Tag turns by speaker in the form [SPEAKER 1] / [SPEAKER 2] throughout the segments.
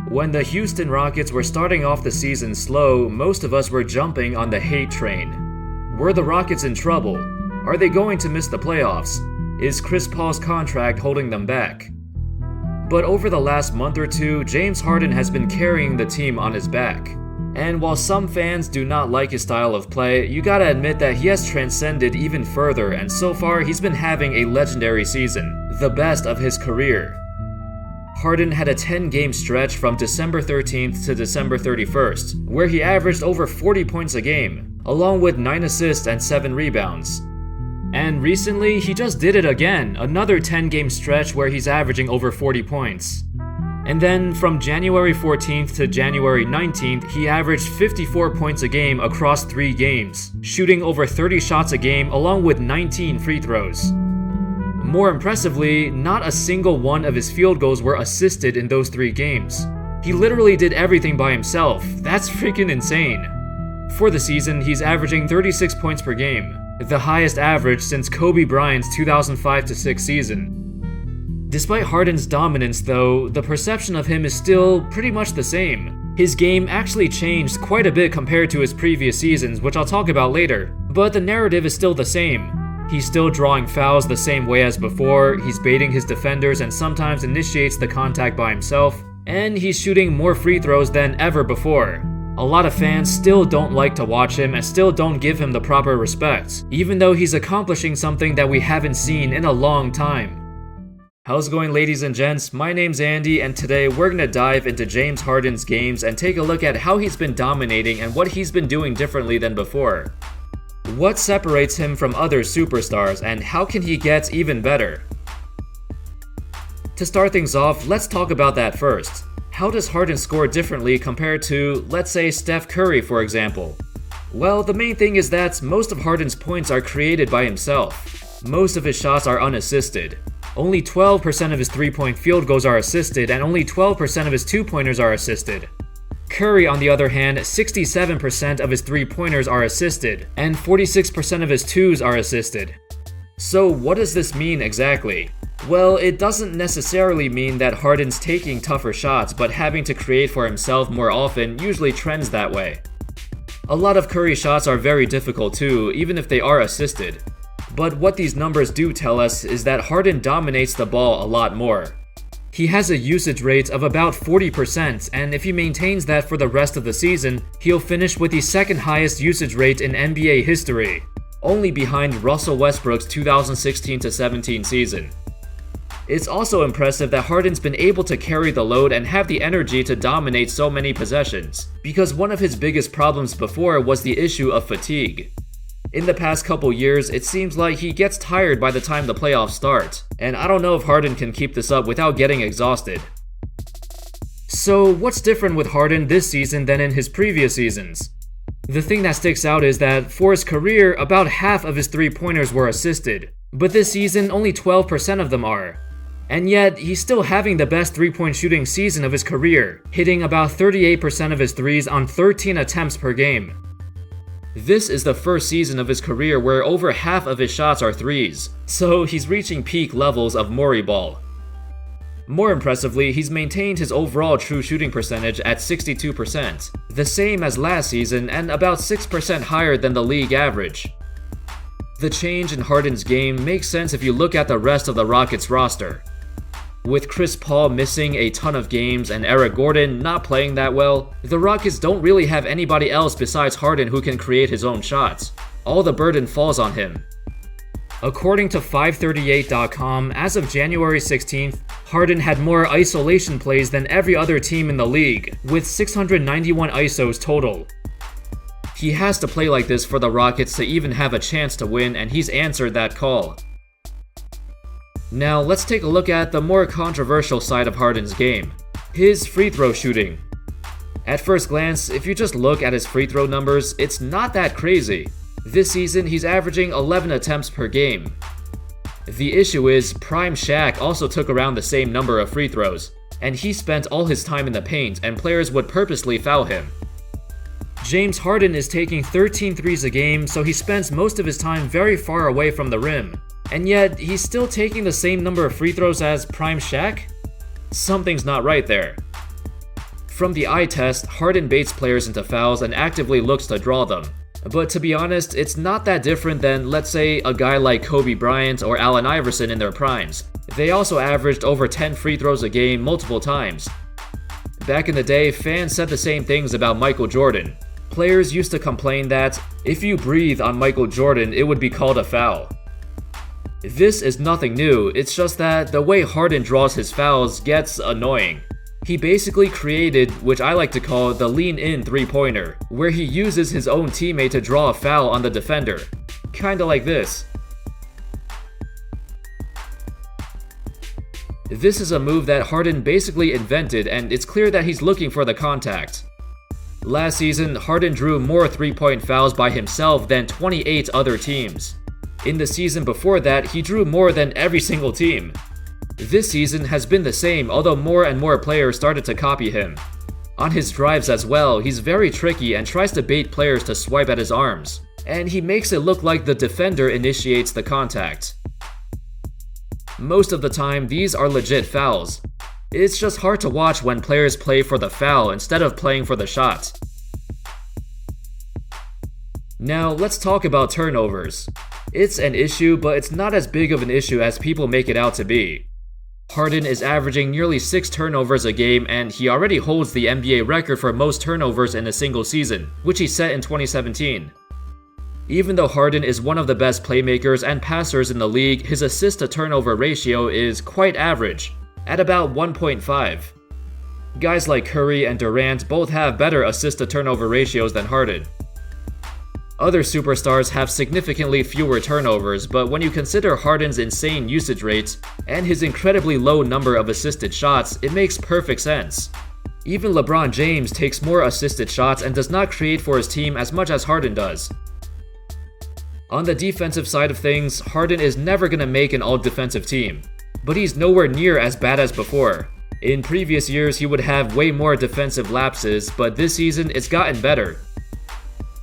[SPEAKER 1] When the Houston Rockets were starting off the season slow, most of us were jumping on the hate train. Were the Rockets in trouble? Are they going to miss the playoffs? Is Chris Paul's contract holding them back? But over the last month or two, James Harden has been carrying the team on his back. And while some fans do not like his style of play, you gotta admit that he has transcended even further, and so far he's been having a legendary season, the best of his career. Harden had a 10-game stretch from December 13th to December 31st, where he averaged over 40 points a game, along with 9 assists and 7 rebounds. And recently, he just did it again, another 10-game stretch where he's averaging over 40 points. And then from January 14th to January 19th, he averaged 54 points a game across 3 games, shooting over 30 shots a game along with 19 free throws. More impressively, not a single one of his field goals were assisted in those 3 games. He literally did everything by himself. That's freaking insane. For the season, he's averaging 36 points per game, the highest average since Kobe Bryant's 2005-06 season. Despite Harden's dominance though, the perception of him is still pretty much the same. His game actually changed quite a bit compared to his previous seasons, which I'll talk about later, but the narrative is still the same. He's still drawing fouls the same way as before, he's baiting his defenders and sometimes initiates the contact by himself, and he's shooting more free throws than ever before. A lot of fans still don't like to watch him and still don't give him the proper respect, even though he's accomplishing something that we haven't seen in a long time. How's it going, ladies and gents? My name's Andy, and today we're gonna dive into James Harden's games and take a look at how he's been dominating and what he's been doing differently than before. What separates him from other superstars, and how can he get even better? To start things off, let's talk about that first. How does Harden score differently compared to, let's say, Steph Curry, for example? Well, the main thing is that most of Harden's points are created by himself. Most of his shots are unassisted. Only 12% of his 3-point field goals are assisted, and only 12% of his 2-pointers are assisted. Curry, on the other hand, 67% of his 3-pointers are assisted, and 46% of his 2s are assisted. So what does this mean exactly? Well, it doesn't necessarily mean that Harden's taking tougher shots, but having to create for himself more often usually trends that way. A lot of Curry's shots are very difficult too, even if they are assisted. But what these numbers do tell us is that Harden dominates the ball a lot more. He has a usage rate of about 40%, and if he maintains that for the rest of the season, he'll finish with the second highest usage rate in NBA history, only behind Russell Westbrook's 2016-17 season. It's also impressive that Harden's been able to carry the load and have the energy to dominate so many possessions, because one of his biggest problems before was the issue of fatigue. In the past couple years, it seems like he gets tired by the time the playoffs start, and I don't know if Harden can keep this up without getting exhausted. So what's different with Harden this season than in his previous seasons? The thing that sticks out is that for his career, about half of his 3-pointers were assisted, but this season only 12% of them are. And yet, he's still having the best 3-point shooting season of his career, hitting about 38% of his 3s on 13 attempts per game. This is the first season of his career where over half of his shots are 3s, so he's reaching peak levels of Morey ball. More impressively, he's maintained his overall true shooting percentage at 62%, the same as last season and about 6% higher than the league average. The change in Harden's game makes sense if you look at the rest of the Rockets roster. With Chris Paul missing a ton of games and Eric Gordon not playing that well, the Rockets don't really have anybody else besides Harden who can create his own shots. All the burden falls on him. According to 538.com, as of January 16th, Harden had more isolation plays than every other team in the league, with 691 ISOs total. He has to play like this for the Rockets to even have a chance to win, and he's answered that call. Now let's take a look at the more controversial side of Harden's game, his free throw shooting. At first glance, if you just look at his free throw numbers, it's not that crazy. This season, he's averaging 11 attempts per game. The issue is, Prime Shaq also took around the same number of free throws, and he spent all his time in the paint, and players would purposely foul him. James Harden is taking 13 threes a game, so he spends most of his time very far away from the rim. And yet, he's still taking the same number of free throws as Prime Shaq? Something's not right there. From the eye test, Harden baits players into fouls and actively looks to draw them. But to be honest, it's not that different than, let's say, a guy like Kobe Bryant or Allen Iverson in their primes. They also averaged over 10 free throws a game multiple times. Back in the day, fans said the same things about Michael Jordan. Players used to complain that if you breathe on Michael Jordan, it would be called a foul. This is nothing new, it's just that the way Harden draws his fouls gets annoying. He basically created what I like to call the lean-in three-pointer, where he uses his own teammate to draw a foul on the defender. Kinda like this. This is a move that Harden basically invented, and it's clear that he's looking for the contact. Last season, Harden drew more three-point fouls by himself than 28 other teams. In the season before that, he drew more than every single team. This season has been the same, although more and more players started to copy him. On his drives as well, he's very tricky and tries to bait players to swipe at his arms, and he makes it look like the defender initiates the contact. Most of the time, these are legit fouls. It's just hard to watch when players play for the foul instead of playing for the shot. Now, let's talk about turnovers. It's an issue, but it's not as big of an issue as people make it out to be. Harden is averaging nearly 6 turnovers a game, and he already holds the NBA record for most turnovers in a single season, which he set in 2017. Even though Harden is one of the best playmakers and passers in the league, his assist-to-turnover ratio is quite average, at about 1.5. Guys like Curry and Durant both have better assist-to-turnover ratios than Harden. Other superstars have significantly fewer turnovers, but when you consider Harden's insane usage rates and his incredibly low number of assisted shots, it makes perfect sense. Even LeBron James takes more assisted shots and does not create for his team as much as Harden does. On the defensive side of things, Harden is never going to make an all-defensive team, but he's nowhere near as bad as before. In previous years, he would have way more defensive lapses, but this season it's gotten better.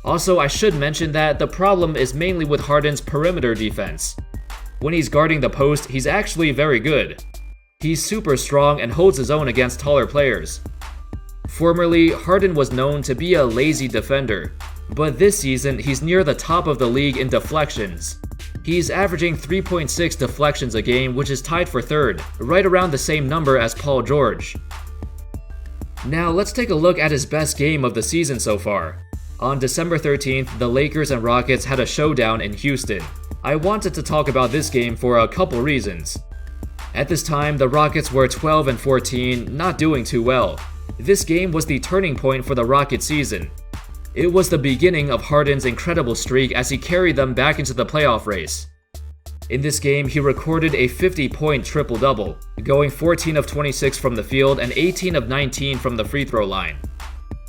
[SPEAKER 1] Also, I should mention that the problem is mainly with Harden's perimeter defense. When he's guarding the post, he's actually very good. He's super strong and holds his own against taller players. Formerly, Harden was known to be a lazy defender, but this season he's near the top of the league in deflections. He's averaging 3.6 deflections a game, which is tied for third, right around the same number as Paul George. Now let's take a look at his best game of the season so far. On December 13th, the Lakers and Rockets had a showdown in Houston. I wanted to talk about this game for a couple reasons. At this time, the Rockets were 12-14, not doing too well. This game was the turning point for the Rockets season. It was the beginning of Harden's incredible streak as he carried them back into the playoff race. In this game, he recorded a 50-point triple-double, going 14 of 26 from the field and 18 of 19 from the free throw line.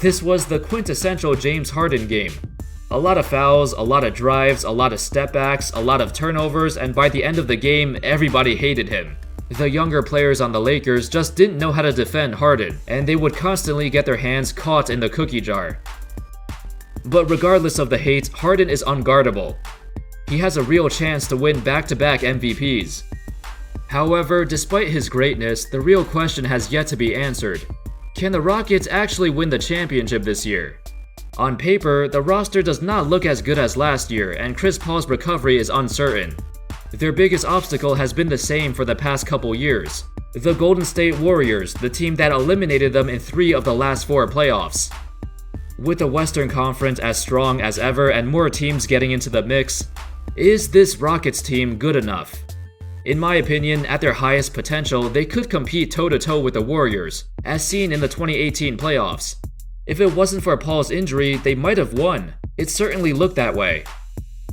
[SPEAKER 1] This was the quintessential James Harden game. A lot of fouls, a lot of drives, a lot of step-backs, a lot of turnovers, and by the end of the game, everybody hated him. The younger players on the Lakers just didn't know how to defend Harden, and they would constantly get their hands caught in the cookie jar. But regardless of the hate, Harden is unguardable. He has a real chance to win back-to-back MVPs. However, despite his greatness, the real question has yet to be answered. Can the Rockets actually win the championship this year? On paper, the roster does not look as good as last year, and Chris Paul's recovery is uncertain. Their biggest obstacle has been the same for the past couple years. The Golden State Warriors, the team that eliminated them in 3 of the last 4 playoffs. With the Western Conference as strong as ever and more teams getting into the mix, is this Rockets team good enough? In my opinion, at their highest potential, they could compete toe-to-toe with the Warriors, as seen in the 2018 playoffs. If it wasn't for Paul's injury, they might have won. It certainly looked that way.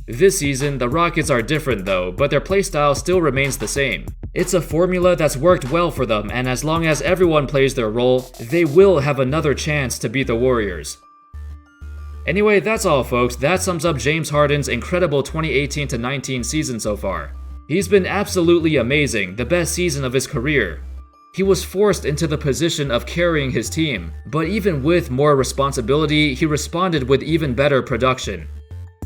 [SPEAKER 1] This season, the Rockets are different though, but their playstyle still remains the same. It's a formula that's worked well for them, and as long as everyone plays their role, they will have another chance to beat the Warriors. Anyway, that's all folks. That sums up James Harden's incredible 2018-19 season so far. He's been absolutely amazing, the best season of his career. He was forced into the position of carrying his team, but even with more responsibility, he responded with even better production.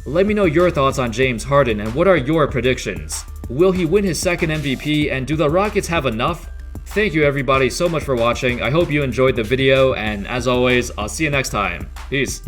[SPEAKER 1] Let me know your thoughts on James Harden and what are your predictions? Will he win his second MVP, and do the Rockets have enough? Thank you everybody so much for watching. I hope you enjoyed the video, and as always, I'll see you next time. Peace.